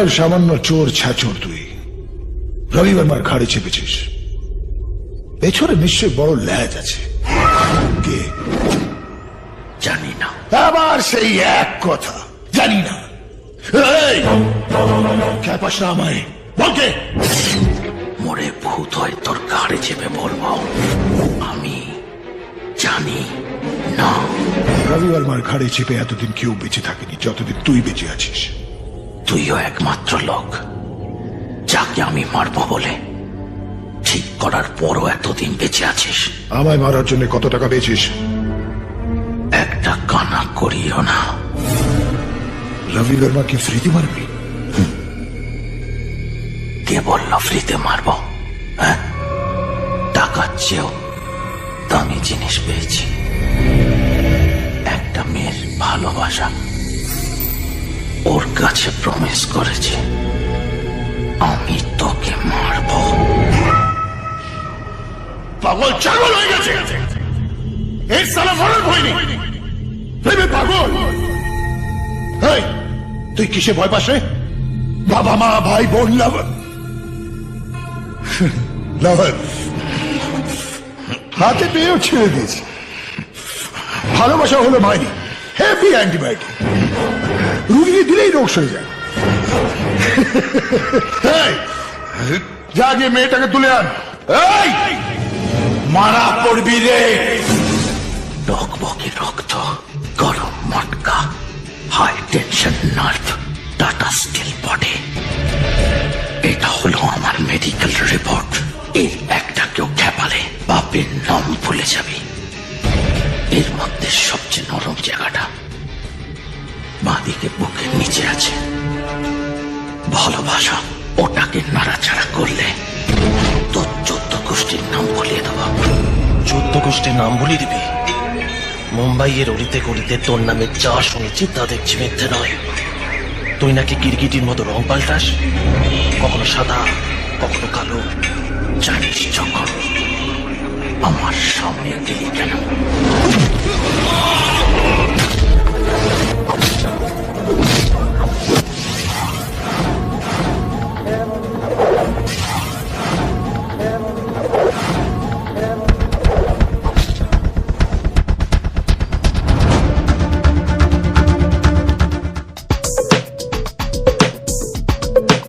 গ্রামের সামান্য চোর ছাচোর তুই রবি বর্মার ঘাড়ে চেপেছিস। পেছনে নিশ্চয় বড় ল্যাজ আছে। কে? জানি না। আবার সেই এক কথা, জানি না। খেপাস না আমায়, বলকে। মরে ভূত হয় তোর ঘাড়ে চেপে বলবো আমি জানি না। রবি বর্মার ঘাড়ে চেপে এতদিন কেউ বেঁচে থাকেনি যতদিন তুই বেঁচে আছিস। তুইও একমাত্র লোক যাকে আমি মারবো বলে ঠিক করার পরও এতদিন বেঁচে আছিস। আমায় মারার জন্য কত টাকা পেয়েছিস? একটা কানা করিও না। রবি বর্মাকে ফ্রিতে মারবি? কে বলল ফ্রিতে মারবো? হ্যাঁ, টাকার চেয়েও দামি জিনিস পেয়েছি, একটা মেয়ের ভালোবাসা। ওর কাছে প্রমিস করেছি আমি তোকে মারবো। পাগল ছাগল হয়ে গেছে। এই সালা মরার ভয় নেই, ভেবে পাগল। এই, তুই কিসে ভয় পাস রে? বাবা মা ভাই বোন লাবণ লাবণ হাতে পেয়েও ছেড়ে দিয়েছি। ভালোবাসা হলো মাইনি, হেভি অ্যান্টিবায়োটিক। রুগীকে দিলেই রোগ সরে যায়। যা গিয়ে মেয়েটাকে তুলে আন। এই, মারা পড়বি রে। টকবকে রক্ত, গরম মটকা, high tension nerve, Tata steel body. এটা হলো আমার মেডিকেল রিপোর্ট। এর একটা কেউ খেপালে বাপের নাম ভুলে যাবি। এর মধ্যে সবচেয়ে নরম জায়গাটা বাঁদিকে বুকের নিচে আছে। ভালোবাসা, ওটাকে নাড়াচাড়া করলে তোর 14 গোষ্ঠীর নাম ভুলিয়ে দেবো। 14 গোষ্ঠীর নাম ভুলিয়ে দিবি? মুম্বাইয়ের অলিতে গলিতে তোর নামে যা শুনেছি তা দেখছি মিথ্যে নয়। তুই নাকি গিরগিটির মতো রং পাল্টাস, কখনো সাদা কখনো কালো। জানিস যখন আমার সামনে গেলি কেন?